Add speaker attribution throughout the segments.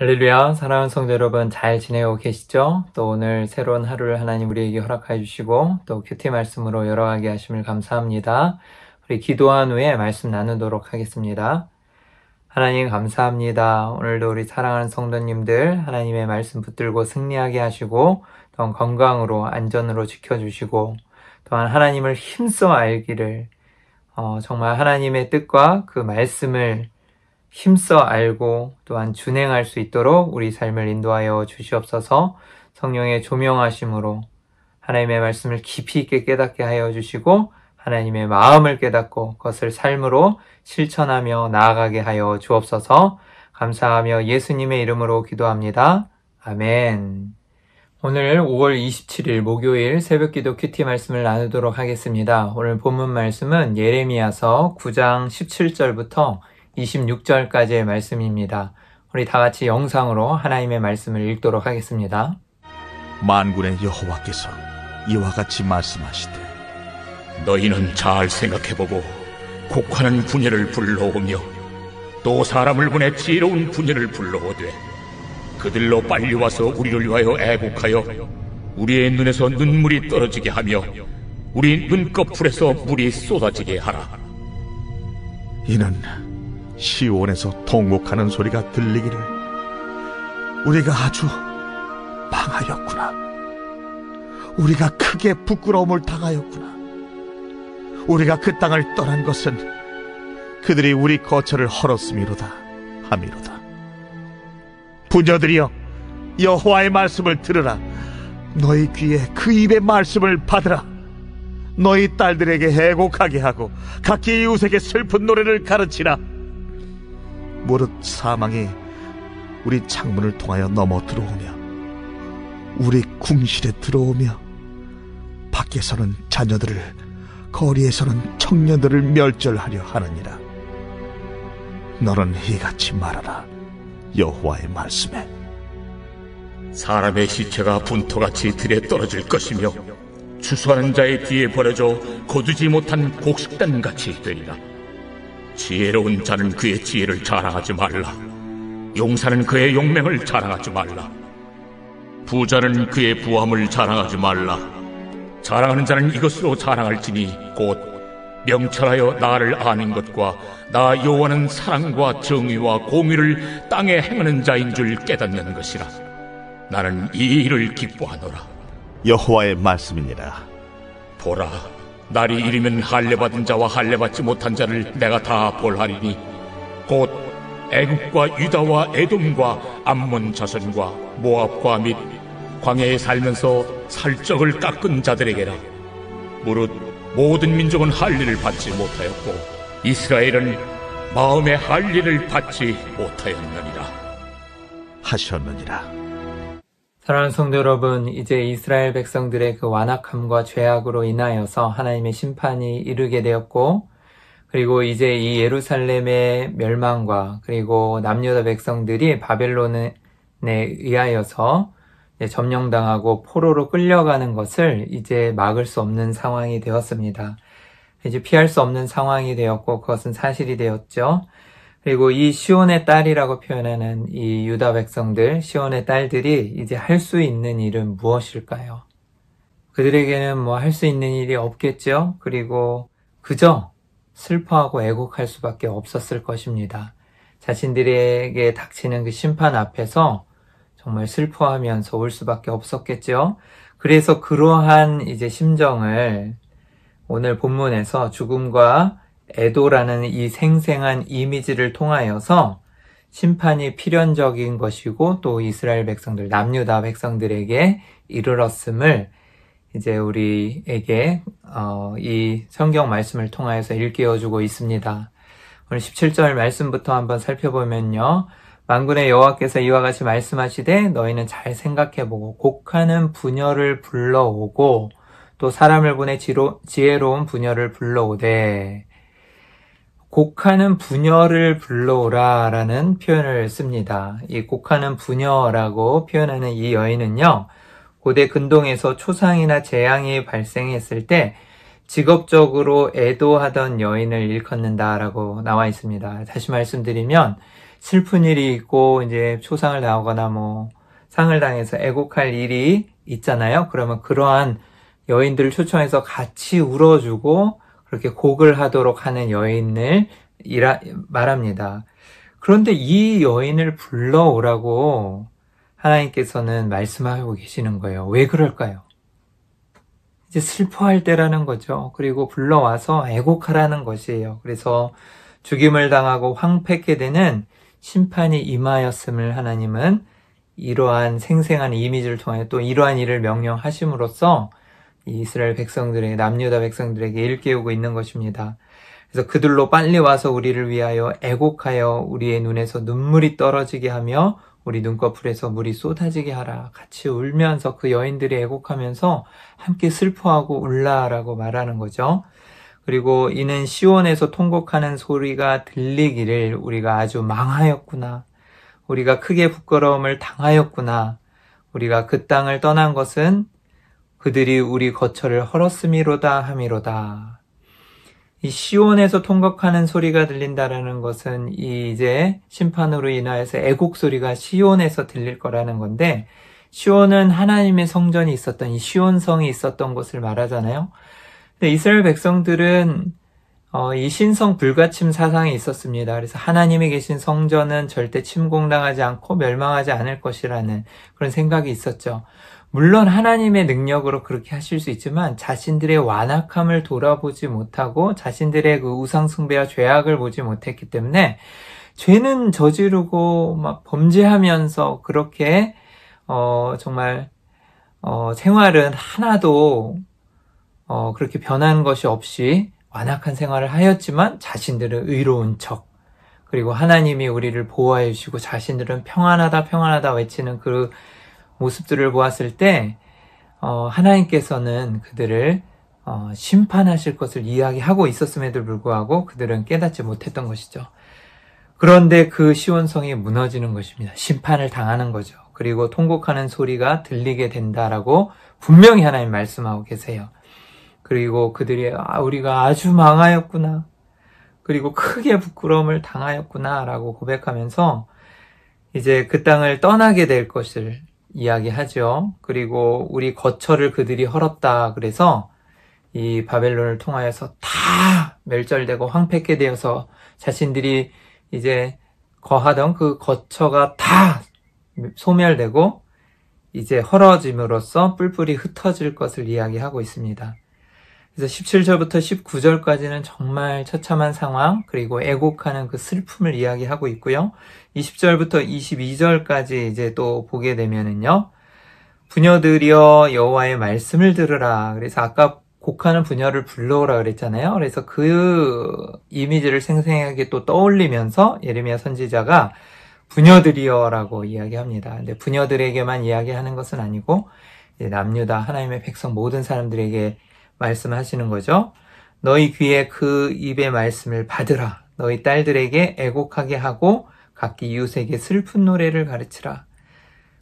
Speaker 1: 할렐루야, 사랑하는 성도 여러분, 잘 지내고 계시죠? 또 오늘 새로운 하루를 하나님 우리에게 허락해 주시고 또 큐티 말씀으로 열어가게 하심을 감사합니다. 우리 기도한 후에 말씀 나누도록 하겠습니다. 하나님 감사합니다. 오늘도 우리 사랑하는 성도님들 하나님의 말씀 붙들고 승리하게 하시고 또한 건강으로 안전으로 지켜주시고 또한 하나님을 힘써 알기를 정말 하나님의 뜻과 그 말씀을 힘써 알고 또한 준행할 수 있도록 우리 삶을 인도하여 주시옵소서. 성령의 조명하심으로 하나님의 말씀을 깊이 있게 깨닫게 하여 주시고 하나님의 마음을 깨닫고 그것을 삶으로 실천하며 나아가게 하여 주옵소서. 감사하며 예수님의 이름으로 기도합니다. 아멘. 오늘 5월 27일 목요일 새벽기도 큐티 말씀을 나누도록 하겠습니다. 오늘 본문 말씀은 예레미야서 9장 17절부터 26절까지의 말씀입니다. 우리 다 같이 영상으로 하나님의 말씀을 읽도록 하겠습니다.
Speaker 2: 만군의 여호와께서 이와 같이 말씀하시되
Speaker 3: 너희는 잘 생각해보고 곡하는 분야를 불러오며 또 사람을 보내 지혜로운 분야를 불러오되 그들로 빨리 와서 우리를 위하여 애곡하여 우리의 눈에서 눈물이 떨어지게 하며 우리 눈꺼풀에서 물이 쏟아지게 하라.
Speaker 2: 이는 시온에서 통곡하는 소리가 들리기를 우리가 아주 망하였구나, 우리가 크게 부끄러움을 당하였구나, 우리가 그 땅을 떠난 것은 그들이 우리 거처를 헐었음이로다 하미로다. 부녀들이여, 여호와의 말씀을 들으라. 너희 귀에 그 입의 말씀을 받으라. 너희 딸들에게 애곡하게 하고 각기 이웃에게 슬픈 노래를 가르치라. 무릇 사망이 우리 창문을 통하여 넘어 들어오며 우리 궁실에 들어오며 밖에서는 자녀들을, 거리에서는 청년들을 멸절하려 하느니라. 너는 이같이 말하라. 여호와의 말씀에
Speaker 3: 사람의 시체가 분토같이 들에 떨어질 것이며 추수하는 자의 뒤에 버려져 거두지 못한 곡식단같이 되리라. 지혜로운 자는 그의 지혜를 자랑하지 말라. 용사는 그의 용맹을 자랑하지 말라. 부자는 그의 부함을 자랑하지 말라. 자랑하는 자는 이것으로 자랑할지니 곧 명철하여 나를 아는 것과 나 여호와는 사랑과 정의와 공의를 땅에 행하는 자인 줄 깨닫는 것이라. 나는 이 일을 기뻐하노라.
Speaker 2: 여호와의 말씀이니라.
Speaker 3: 보라, 날이 이르면 할례받은 자와 할례받지 못한 자를 내가 다 벌하리니 곧 애굽과 유다와 에돔과 암몬 자손과 모압과 및 광야에 살면서 살적을 깎은 자들에게라. 무릇 모든 민족은 할례를 받지 못하였고 이스라엘은 마음의 할례를 받지 못하였느니라
Speaker 2: 하셨느니라.
Speaker 1: 사랑하는 성도 여러분, 이제 이스라엘 백성들의 그 완악함과 죄악으로 인하여서 하나님의 심판이 이르게 되었고, 그리고 이제 이 예루살렘의 멸망과 그리고 남유다 백성들이 바벨론에 의하여서 점령당하고 포로로 끌려가는 것을 이제 막을 수 없는 상황이 되었습니다. 이제 피할 수 없는 상황이 되었고 그것은 사실이 되었죠. 그리고 이 시온의 딸이라고 표현하는 이 유다 백성들, 시온의 딸들이 이제 할 수 있는 일은 무엇일까요? 그들에게는 뭐 할 수 있는 일이 없겠죠? 그리고 그저 슬퍼하고 애곡할 수밖에 없었을 것입니다. 자신들에게 닥치는 그 심판 앞에서 정말 슬퍼하면서 올 수밖에 없었겠죠? 그래서 그러한 이제 심정을 오늘 본문에서 죽음과 애도라는 이 생생한 이미지를 통하여서 심판이 필연적인 것이고 또 이스라엘 백성들, 남유다 백성들에게 이르렀음을 이제 우리에게 이 성경 말씀을 통하여서 일깨워주고 있습니다. 오늘 17절 말씀부터 한번 살펴보면요. 만군의 여호와께서 이와 같이 말씀하시되 너희는 잘 생각해보고 곡하는 부녀를 불러오고 또 사람을 보내 지혜로운 부녀를 불러오되, 곡하는 부녀를 불러오라 라는 표현을 씁니다. 이 곡하는 부녀라고 표현하는 이 여인은요, 고대 근동에서 초상이나 재앙이 발생했을 때 직업적으로 애도하던 여인을 일컫는다라고 나와 있습니다. 다시 말씀드리면 슬픈 일이 있고 이제 초상을 당하거나 뭐 상을 당해서 애곡할 일이 있잖아요. 그러면 그러한 여인들을 초청해서 같이 울어주고 그렇게 곡을 하도록 하는 여인을 말합니다. 그런데 이 여인을 불러오라고 하나님께서는 말씀하고 계시는 거예요. 왜 그럴까요? 이제 슬퍼할 때라는 거죠. 그리고 불러와서 애곡하라는 것이에요. 그래서 죽임을 당하고 황폐케 되는 심판이 임하였음을 하나님은 이러한 생생한 이미지를 통하여 또 이러한 일을 명령하심으로써 이 이스라엘 백성들에게, 남유다 백성들에게 일깨우고 있는 것입니다. 그래서 그들로 빨리 와서 우리를 위하여 애곡하여 우리의 눈에서 눈물이 떨어지게 하며 우리 눈꺼풀에서 물이 쏟아지게 하라. 같이 울면서 그 여인들이 애곡하면서 함께 슬퍼하고 울라라고 말하는 거죠. 그리고 이는 시온에서 통곡하는 소리가 들리기를 우리가 아주 망하였구나. 우리가 크게 부끄러움을 당하였구나. 우리가 그 땅을 떠난 것은 그들이 우리 거처를 헐었음이로다 함이로다. 이 시온에서 통곡하는 소리가 들린다라는 것은 이제 심판으로 인하여서 애곡 소리가 시온에서 들릴 거라는 건데, 시온은 하나님의 성전이 있었던 이 시온성이 있었던 곳을 말하잖아요. 근데 이스라엘 백성들은 이 신성 불가침 사상이 있었습니다. 그래서 하나님이 계신 성전은 절대 침공당하지 않고 멸망하지 않을 것이라는 그런 생각이 있었죠. 물론 하나님의 능력으로 그렇게 하실 수 있지만 자신들의 완악함을 돌아보지 못하고 자신들의 그 우상숭배와 죄악을 보지 못했기 때문에 죄는 저지르고 막 범죄하면서 그렇게 정말 생활은 하나도 그렇게 변한 것이 없이 완악한 생활을 하였지만 자신들은 의로운 척, 그리고 하나님이 우리를 보호해 주시고 자신들은 평안하다 평안하다 외치는 그 모습들을 보았을 때 하나님께서는 그들을 심판하실 것을 이야기하고 있었음에도 불구하고 그들은 깨닫지 못했던 것이죠. 그런데 그 시온성이 무너지는 것입니다. 심판을 당하는 거죠. 그리고 통곡하는 소리가 들리게 된다라고 분명히 하나님 말씀하고 계세요. 그리고 그들이 우리가 아주 망하였구나. 그리고 크게 부끄러움을 당하였구나 라고 고백하면서 이제 그 땅을 떠나게 될 것을 이야기하죠. 그리고 우리 거처를 그들이 헐었다. 그래서 이 바벨론을 통하여서 다 멸절되고 황폐케 되어서 자신들이 이제 거하던 그 거처가 다 소멸되고 이제 헐어짐으로써 뿔뿔이 흩어질 것을 이야기하고 있습니다. 그래서 17절부터 19절까지는 정말 처참한 상황, 그리고 애곡하는 그 슬픔을 이야기하고 있고요. 20절부터 22절까지 이제 또 보게 되면은요. 부녀들이여 여호와의 말씀을 들으라. 그래서 아까 곡하는 부녀를 불러오라 그랬잖아요. 그래서 그 이미지를 생생하게 또 떠올리면서 예레미야 선지자가 부녀들이여라고 이야기합니다. 근데 부녀들에게만 이야기하는 것은 아니고 남유다 하나님의 백성 모든 사람들에게 말씀하시는 거죠. 너희 귀에 그 입의 말씀을 받으라. 너희 딸들에게 애곡하게 하고 각기 이웃에게 슬픈 노래를 가르치라.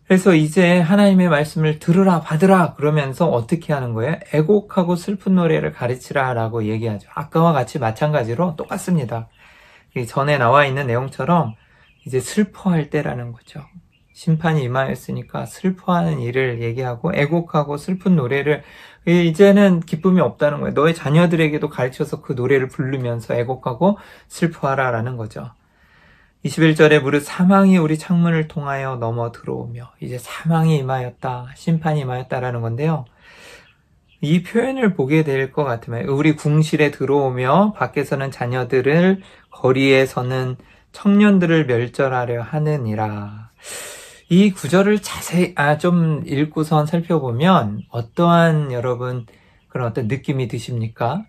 Speaker 1: 그래서 이제 하나님의 말씀을 들으라, 받으라 그러면서 어떻게 하는 거예요? 애곡하고 슬픈 노래를 가르치라 라고 얘기하죠. 아까와 같이 마찬가지로 똑같습니다. 전에 나와 있는 내용처럼 이제 슬퍼할 때라는 거죠. 심판이 임하였으니까 슬퍼하는 일을 얘기하고 애곡하고 슬픈 노래를, 이제는 기쁨이 없다는 거예요. 너의 자녀들에게도 가르쳐서 그 노래를 부르면서 애곡하고 슬퍼하라 라는 거죠. 21절에 무릇 사망이 우리 창문을 통하여 넘어 들어오며, 이제 사망이 임하였다, 심판이 임하였다라는 건데요. 이 표현을 보게 될 것 같으면 우리 궁실에 들어오며 밖에서는 자녀들을, 거리에서는 청년들을 멸절하려 하느니라. 이 구절을 자세히 좀 읽고선 살펴보면 어떠한 여러분 그런 어떤 느낌이 드십니까?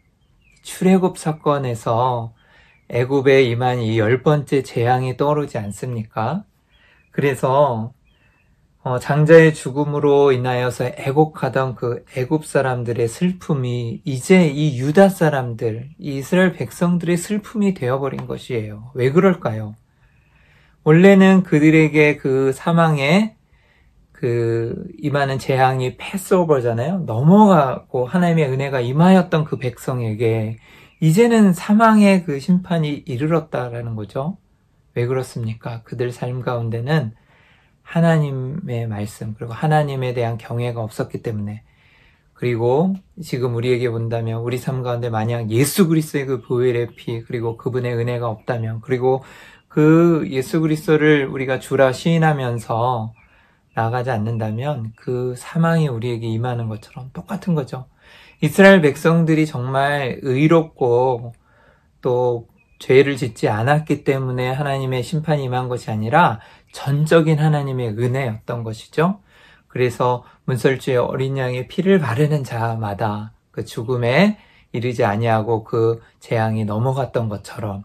Speaker 1: 출애굽 사건에서 애굽에 임한 이 10번째 재앙이 떠오르지 않습니까? 그래서 장자의 죽음으로 인하여서 애곡하던 그 애굽 사람들의 슬픔이 이제 이 유다 사람들, 이 이스라엘 백성들의 슬픔이 되어버린 것이에요. 왜 그럴까요? 원래는 그들에게 그 사망에 그 임하는 재앙이 패스오버잖아요. 넘어가고 하나님의 은혜가 임하였던 그 백성에게 이제는 사망의 그 심판이 이르렀다라는 거죠. 왜 그렇습니까? 그들 삶 가운데는 하나님의 말씀, 그리고 하나님에 대한 경외가 없었기 때문에, 그리고 지금 우리에게 본다면 우리 삶 가운데 만약 예수 그리스도의 그 보혈의 피, 그리고 그분의 은혜가 없다면, 그리고 그 예수 그리스도를 우리가 주라 시인하면서 나아가지 않는다면 그 사망이 우리에게 임하는 것처럼 똑같은 거죠. 이스라엘 백성들이 정말 의롭고 또 죄를 짓지 않았기 때문에 하나님의 심판이 임한 것이 아니라 전적인 하나님의 은혜였던 것이죠. 그래서 문설주의 어린 양의 피를 바르는 자마다 그 죽음에 이르지 아니하고 그 재앙이 넘어갔던 것처럼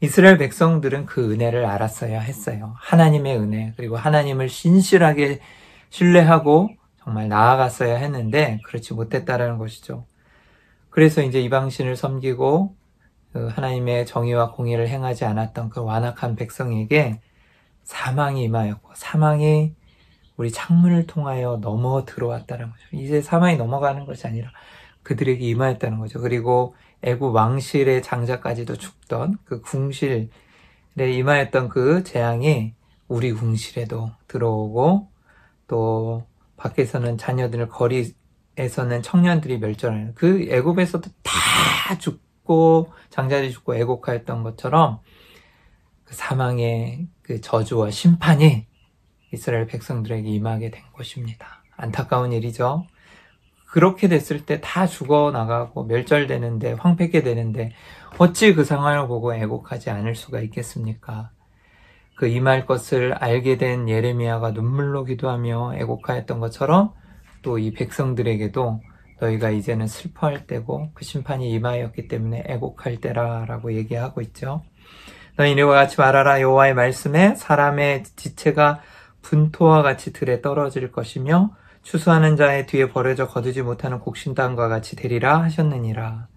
Speaker 1: 이스라엘 백성들은 그 은혜를 알았어야 했어요. 하나님의 은혜, 그리고 하나님을 신실하게 신뢰하고 정말 나아갔어야 했는데 그렇지 못했다라는 것이죠. 그래서 이제 이방신을 섬기고 하나님의 정의와 공의를 행하지 않았던 그 완악한 백성에게 사망이 임하였고, 사망이 우리 창문을 통하여 넘어 들어왔다는 거죠. 이제 사망이 넘어가는 것이 아니라 그들에게 임하였다는 거죠. 그리고 애굽 왕실의 장자까지도 죽던 그 궁실에 임하였던 그 재앙이 우리 궁실에도 들어오고, 또 밖에서는 자녀들, 거리에서는 청년들이 멸절하는, 그 애굽에서도 다 죽고 장자들이 죽고 애곡하였던 것처럼 그 사망의 그 저주와 심판이 이스라엘 백성들에게 임하게 된 것입니다. 안타까운 일이죠. 그렇게 됐을 때 다 죽어나가고 멸절되는데, 황폐케 되는데 어찌 그 상황을 보고 애곡하지 않을 수가 있겠습니까? 그 임할 것을 알게 된 예레미야가 눈물로 기도하며 애곡하였던 것처럼 또 이 백성들에게도 너희가 이제는 슬퍼할 때고 그 심판이 임하였기 때문에 애곡할 때라 라고 얘기하고 있죠. 너희 이와 같이 말하라. 여호와의 말씀에 사람의 지체가 분토와 같이 들에 떨어질 것이며 추수하는 자의 뒤에 버려져 거두지 못하는 곡식단과 같이 되리라 하셨느니라.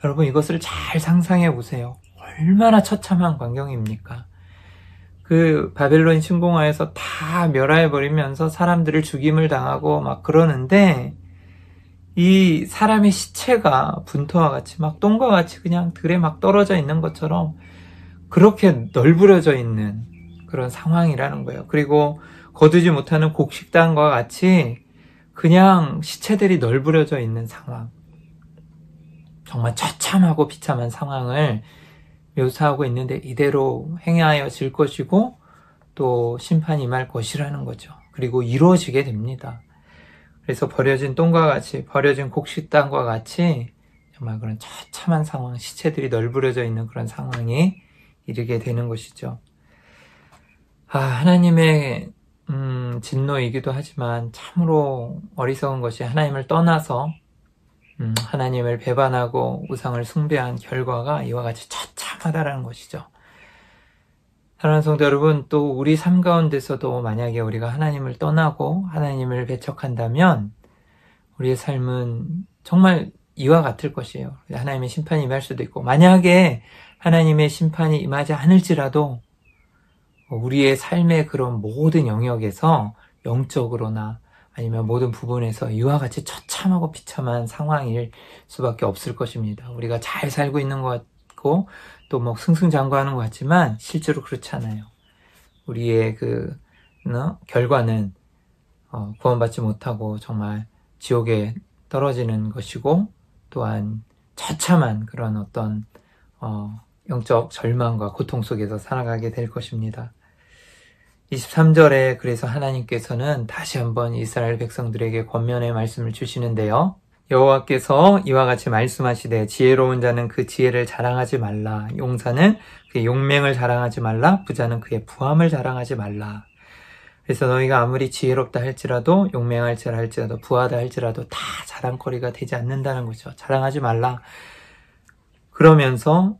Speaker 1: 여러분, 이것을 잘 상상해 보세요. 얼마나 처참한 광경입니까? 그 바벨론 침공하에서 다 멸하해 버리면서 사람들을 죽임을 당하고 막 그러는데, 이 사람의 시체가 분토와 같이 막 똥과 같이 그냥 들에 막 떨어져 있는 것처럼 그렇게 널브러져 있는 그런 상황이라는 거예요. 그리고 거두지 못하는 곡식단과 같이 그냥 시체들이 널브러져 있는 상황. 정말 처참하고 비참한 상황을 묘사하고 있는데 이대로 행하여질 것이고 또 심판이 임할 것이라는 거죠. 그리고 이루어지게 됩니다. 그래서 버려진 똥과 같이, 버려진 곡식단과 같이 정말 그런 처참한 상황, 시체들이 널브러져 있는 그런 상황이 이르게 되는 것이죠. 하나님의 진노이기도 하지만 참으로 어리석은 것이 하나님을 떠나서 하나님을 배반하고 우상을 숭배한 결과가 이와 같이 처참하다라는 것이죠. 사랑하는 성도 여러분, 또 우리 삶 가운데서도 만약에 우리가 하나님을 떠나고 하나님을 배척한다면 우리의 삶은 정말 이와 같을 것이에요. 하나님의 심판이 임할 수도 있고, 만약에 하나님의 심판이 임하지 않을지라도 우리의 삶의 그런 모든 영역에서 영적으로나 아니면 모든 부분에서 이와 같이 처참하고 비참한 상황일 수밖에 없을 것입니다. 우리가 잘 살고 있는 것 같고 또 뭐 승승장구하는 것 같지만 실제로 그렇지 않아요. 우리의 결과는 구원받지 못하고 정말 지옥에 떨어지는 것이고, 또한 처참한 그런 어떤 영적 절망과 고통 속에서 살아가게 될 것입니다. 23절에 그래서 하나님께서는 다시 한번 이스라엘 백성들에게 권면의 말씀을 주시는데요. 여호와께서 이와 같이 말씀하시되 지혜로운 자는 그 지혜를 자랑하지 말라. 용사는 그의 용맹을 자랑하지 말라. 부자는 그의 부함을 자랑하지 말라. 그래서 너희가 아무리 지혜롭다 할지라도, 용맹할지라 할지라도, 부하다 할지라도 다 자랑거리가 되지 않는다는 거죠. 자랑하지 말라. 그러면서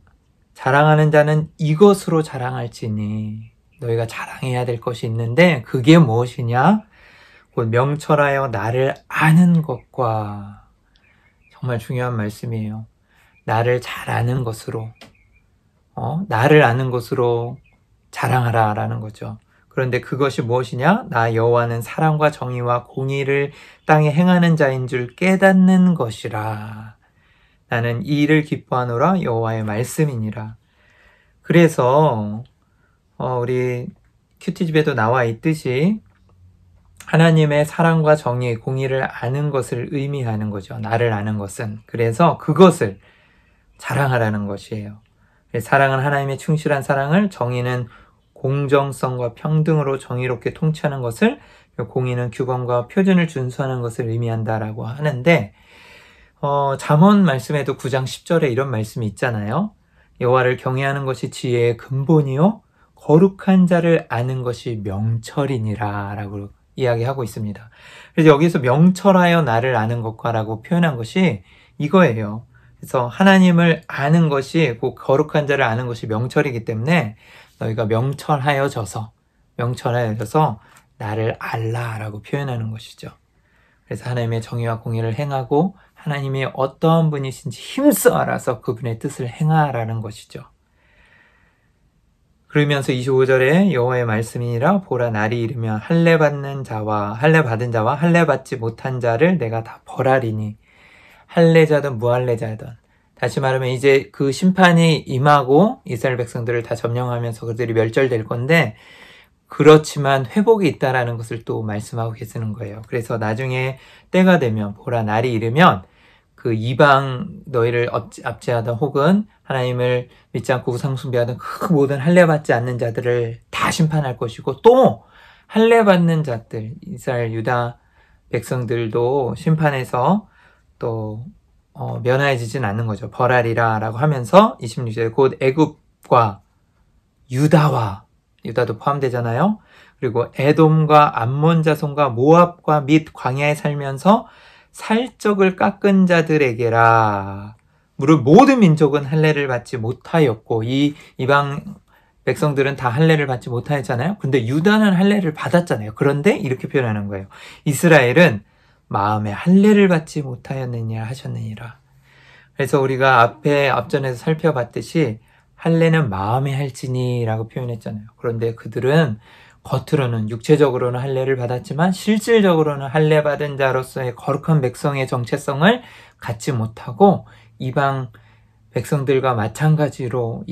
Speaker 1: 자랑하는 자는 이것으로 자랑할지니, 너희가 자랑해야 될 것이 있는데 그게 무엇이냐? 곧 명철하여 나를 아는 것과, 정말 중요한 말씀이에요. 나를 잘 아는 것으로, 나를 아는 것으로 자랑하라 라는 거죠. 그런데 그것이 무엇이냐? 나 여호와는 사랑과 정의와 공의를 땅에 행하는 자인 줄 깨닫는 것이라. 나는 이 일을 기뻐하노라. 여호와의 말씀이니라. 그래서 우리 큐티집에도 나와 있듯이 하나님의 사랑과 정의, 공의를 아는 것을 의미하는 거죠. 나를 아는 것은. 그래서 그것을 자랑하라는 것이에요. 사랑은 하나님의 충실한 사랑을, 정의는 공정성과 평등으로 정의롭게 통치하는 것을, 공의는 규범과 표준을 준수하는 것을 의미한다라고 하는데, 잠언 말씀에도 9장 10절에 이런 말씀이 있잖아요. 여호와를 경외하는 것이 지혜의 근본이요 거룩한 자를 아는 것이 명철이니라 라고 이야기하고 있습니다. 그래서 여기서 명철하여 나를 아는 것과 라고 표현한 것이 이거예요. 그래서 하나님을 아는 것이, 그 거룩한 자를 아는 것이 명철이기 때문에 너희가 명철하여져서 나를 알라 라고 표현하는 것이죠. 그래서 하나님의 정의와 공의를 행하고 하나님이 어떠한 분이신지 힘써 알아서 그분의 뜻을 행하라는 것이죠. 그러면서 25절에 여호와의 말씀이니라 보라 날이 이르면 할례 받은 자와 할례 받지 못한 자를 내가 다 벌하리니 할례자든 무할례자든, 다시 말하면 이제 그 심판이 임하고 이스라엘 백성들을 다 점령하면서 그들이 멸절될 건데, 그렇지만 회복이 있다라는 것을 또 말씀하고 계시는 거예요. 그래서 나중에 때가 되면 보라 날이 이르면 그 이방 너희를 압제하던 혹은 하나님을 믿지 않고 우상 숭배하던 그 모든 할례 받지 않는 자들을 다 심판할 것이고, 또 할례 받는 자들 이스라엘 유다 백성들도 심판에서 또 면하여지진 않는 거죠. 벌하리라 라고 하면서 26절에 곧 애굽과 유다도 포함되잖아요. 그리고 에돔과 암몬 자손과 모압과 및 광야에 살면서 살적을 깎은 자들에게라. 무릇 모든 민족은 할례를 받지 못하였고, 이 이방 백성들은 다 할례를 받지 못하였잖아요. 근데 유다는 할례를 받았잖아요. 그런데 이렇게 표현하는 거예요. 이스라엘은 마음에 할례를 받지 못하였느냐 하셨느니라. 그래서 우리가 앞전에서 살펴봤듯이 할례는 마음에 할지니 라고 표현했잖아요. 그런데 그들은 겉으로는 육체적으로는 할례를 받았지만 실질적으로는 할례 받은 자로서의 거룩한 백성의 정체성을 갖지 못하고 이방 백성들과 마찬가지로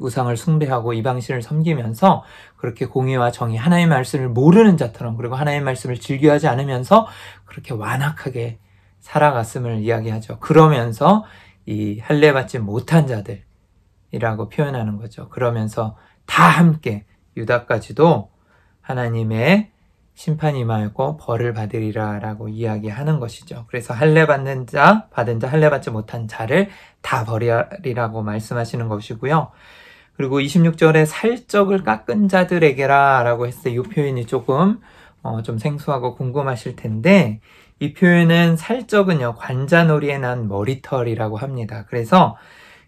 Speaker 1: 우상을 숭배하고 이방신을 섬기면서 그렇게 공의와 정의, 하나님의 말씀을 모르는 자처럼, 그리고 하나님의 말씀을 즐겨하지 않으면서 그렇게 완악하게 살아갔음을 이야기하죠. 그러면서 이 할례 받지 못한 자들이라고 표현하는 거죠. 그러면서 다 함께 유다까지도 하나님의 심판이 임하였고 벌을 받으리라 라고 이야기하는 것이죠. 그래서 할례 받는 자, 받은 자, 할례 받지 못한 자를 다 벌이라고 말씀하시는 것이고요. 그리고 26절에 살적을 깎은 자들에게라 라고 했을 때 이 표현이 조금 좀 생소하고 궁금하실 텐데, 이 표현은 살적은요 관자놀이에 난 머리털이라고 합니다. 그래서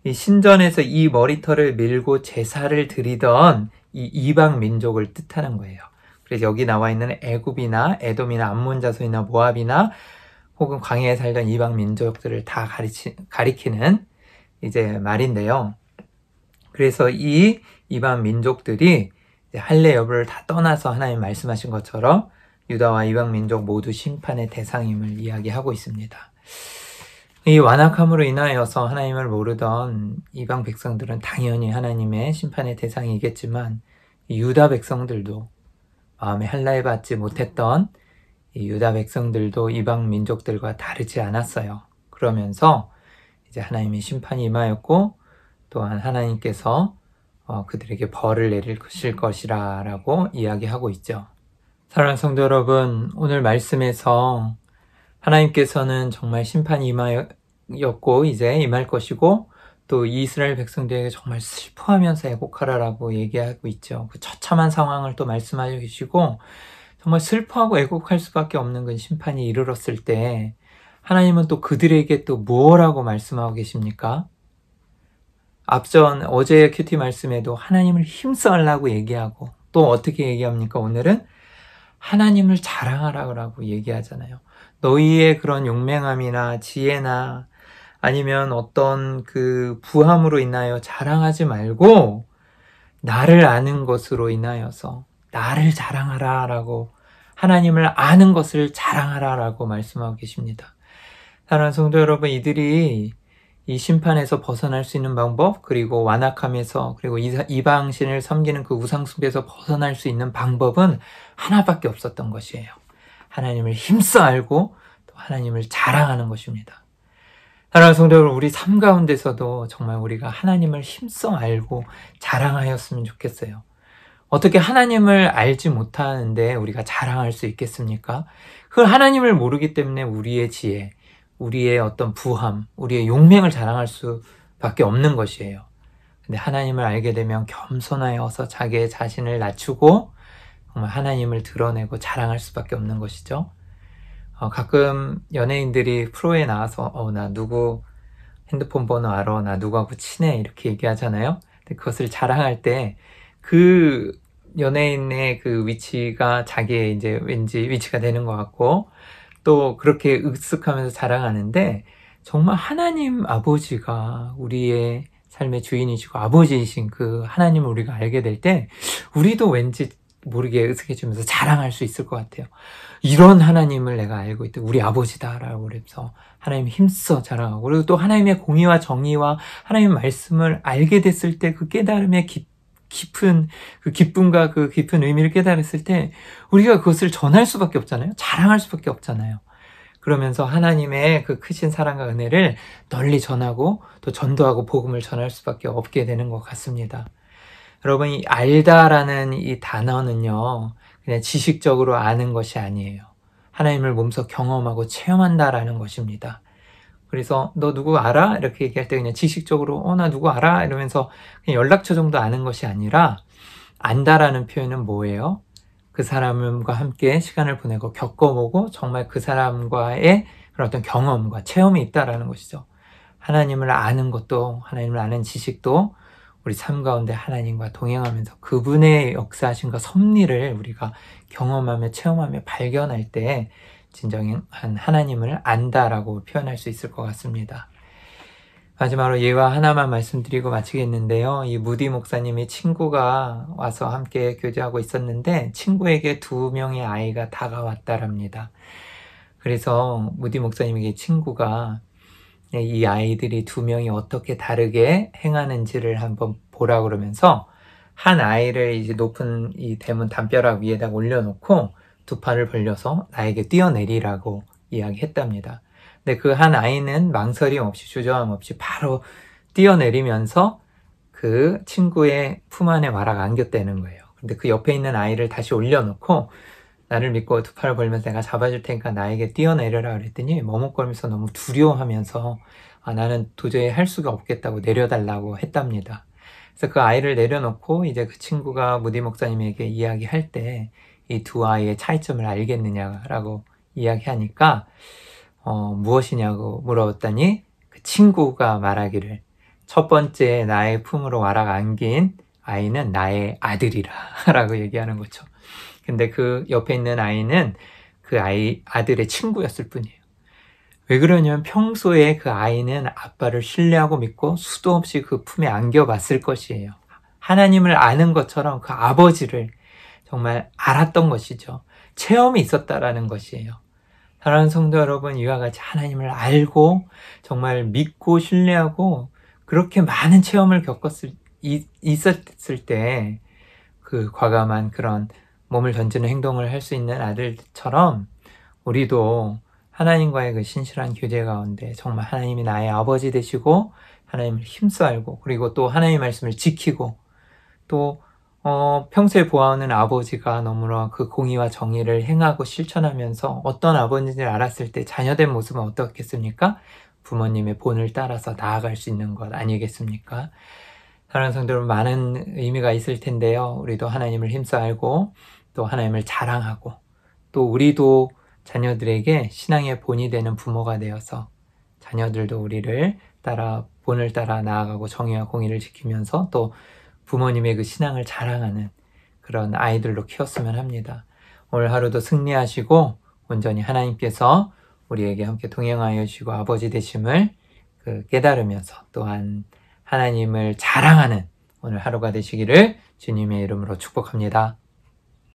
Speaker 1: 이 신전에서 이 머리털을 밀고 제사를 드리던 이 이방 민족을 뜻하는 거예요. 그래서 여기 나와 있는 애굽이나 에돔이나 암몬 자손이나 모압이나 혹은 광야에 살던 이방 민족들을 다 가리키는 이제 말인데요. 그래서 이 이방 민족들이 할례 여부를 다 떠나서 하나님 말씀하신 것처럼 유다와 이방 민족 모두 심판의 대상임을 이야기하고 있습니다. 이 완악함으로 인하여서 하나님을 모르던 이방 백성들은 당연히 하나님의 심판의 대상이겠지만, 유다 백성들도 마음에 할례 받지 못했던 이 유다 백성들도 이방 민족들과 다르지 않았어요. 그러면서 이제 하나님의 심판이 임하였고, 또한 하나님께서 그들에게 벌을 내리실 것이라 라고 이야기하고 있죠. 사랑하는 성도 여러분, 오늘 말씀에서 하나님께서는 정말 심판이 임하였고 이제 임할 것이고, 또 이스라엘 백성들에게 정말 슬퍼하면서 애곡하라라고 얘기하고 있죠. 그 처참한 상황을 또 말씀하고 계시고, 정말 슬퍼하고 애곡할 수밖에 없는 그 심판이 이르렀을 때 하나님은 또 그들에게 또 무엇라고 말씀하고 계십니까? 앞전 어제의 큐티 말씀에도 하나님을 힘써하라고 얘기하고, 또 어떻게 얘기합니까? 오늘은 하나님을 자랑하라고 얘기하잖아요. 너희의 그런 용맹함이나 지혜나 아니면 어떤 그 부함으로 인하여 자랑하지 말고 나를 아는 것으로 인하여서 나를 자랑하라라고, 하나님을 아는 것을 자랑하라라고 말씀하고 계십니다. 사랑하는 성도 여러분, 이들이 이 심판에서 벗어날 수 있는 방법, 그리고 완악함에서, 그리고 이방신을 섬기는 그 우상숭배에서 벗어날 수 있는 방법은 하나밖에 없었던 것이에요. 하나님을 힘써 알고 또 하나님을 자랑하는 것입니다. 사랑하는 성도 여러분, 우리 삶 가운데서도 정말 우리가 하나님을 힘써 알고 자랑하였으면 좋겠어요. 어떻게 하나님을 알지 못하는데 우리가 자랑할 수 있겠습니까? 그 하나님을 모르기 때문에 우리의 지혜, 우리의 어떤 부함, 우리의 용맹을 자랑할 수밖에 없는 것이에요. 근데 하나님을 알게 되면 겸손하여서 자기의 자신을 낮추고 정말 하나님을 드러내고 자랑할 수밖에 없는 것이죠. 가끔 연예인들이 프로에 나와서 나 누구 핸드폰 번호 알아, 나 누구하고 친해 이렇게 얘기하잖아요. 근데 그것을 자랑할 때 그 연예인의 그 위치가 자기의 이제 왠지 위치가 되는 것 같고, 또 그렇게 익숙하면서 자랑하는데, 정말 하나님 아버지가 우리의 삶의 주인이시고 아버지이신 그 하나님을 우리가 알게 될 때 우리도 왠지 모르게 으쓱해지면서 자랑할 수 있을 것 같아요. 이런 하나님을 내가 알고 있다, 우리 아버지다라고 그래서 하나님 힘써 자랑하고, 그리고 또 하나님의 공의와 정의와 하나님의 말씀을 알게 됐을 때 그 깨달음의 깊은 그 기쁨과 그 깊은 의미를 깨달았을 때 우리가 그것을 전할 수밖에 없잖아요. 자랑할 수밖에 없잖아요. 그러면서 하나님의 그 크신 사랑과 은혜를 널리 전하고 또 전도하고 복음을 전할 수밖에 없게 되는 것 같습니다. 여러분, 이 알다라는 이 단어는요, 그냥 지식적으로 아는 것이 아니에요. 하나님을 몸소 경험하고 체험한다라는 것입니다. 그래서 너 누구 알아? 이렇게 얘기할 때 그냥 지식적으로 나 누구 알아? 이러면서 그냥 연락처 정도 아는 것이 아니라, 안다라는 표현은 뭐예요? 그 사람과 함께 시간을 보내고 겪어보고 정말 그 사람과의 그런 어떤 경험과 체험이 있다라는 것이죠. 하나님을 아는 것도, 하나님을 아는 지식도 우리 삶 가운데 하나님과 동행하면서 그분의 역사하심과 섭리를 우리가 경험하며 체험하며 발견할 때 진정한 하나님을 안다라고 표현할 수 있을 것 같습니다. 마지막으로 예화 하나만 말씀드리고 마치겠는데요. 이 무디 목사님의 친구가 와서 함께 교제하고 있었는데 친구에게 2명의 아이가 다가왔다랍니다. 그래서 무디 목사님에게 친구가 이 아이들이 2명이 어떻게 다르게 행하는지를 한번 보라 그러면서 한 아이를 이제 높은 이 대문 담벼락 위에다 올려놓고 2 팔을 벌려서 나에게 뛰어내리라고 이야기했답니다. 근데 그 한 아이는 망설임 없이 주저함 없이 바로 뛰어내리면서 그 친구의 품 안에 와락 안겼다는 거예요. 근데 그 옆에 있는 아이를 다시 올려놓고 나를 믿고 2 팔을 벌면서 내가 잡아줄 테니까 나에게 뛰어내려라 그랬더니 머뭇거리면서 너무 두려워하면서 나는 도저히 할 수가 없겠다고 내려달라고 했답니다. 그래서 그 아이를 내려놓고 이제 그 친구가 무디 목사님에게 이야기할 때 이 2 아이의 차이점을 알겠느냐라고 이야기하니까 무엇이냐고 물어봤더니 그 친구가 말하기를 첫 번째 나의 품으로 와락 안긴 아이는 나의 아들이라 라고 얘기하는 거죠. 근데 그 옆에 있는 아이는 그 아들의 친구였을 뿐이에요. 왜 그러냐면 평소에 그 아이는 아빠를 신뢰하고 믿고 수도 없이 그 품에 안겨봤을 것이에요. 하나님을 아는 것처럼 그 아버지를 정말 알았던 것이죠. 체험이 있었다라는 것이에요. 사랑하는 성도 여러분, 이와 같이 하나님을 알고 정말 믿고 신뢰하고 그렇게 많은 체험을 있었을 때 그 과감한 그런 몸을 던지는 행동을 할 수 있는 아들처럼 우리도 하나님과의 그 신실한 교제 가운데 정말 하나님이 나의 아버지 되시고 하나님을 힘써 알고, 그리고 또 하나님의 말씀을 지키고, 또 평소에 보아오는 아버지가 너무나 그 공의와 정의를 행하고 실천하면서 어떤 아버지인지를 알았을 때 자녀된 모습은 어떻겠습니까? 부모님의 본을 따라서 나아갈 수 있는 것 아니겠습니까? 사랑하는 성도 여러분, 많은 의미가 있을 텐데요. 우리도 하나님을 힘써 알고 또 하나님을 자랑하고, 또 우리도 자녀들에게 신앙의 본이 되는 부모가 되어서 자녀들도 우리를 따라 본을 따라 나아가고 정의와 공의를 지키면서 또 부모님의 그 신앙을 자랑하는 그런 아이들로 키웠으면 합니다. 오늘 하루도 승리하시고 온전히 하나님께서 우리에게 함께 동행하여 주시고 아버지 되심을 깨달으면서 또한 하나님을 자랑하는 오늘 하루가 되시기를 주님의 이름으로 축복합니다.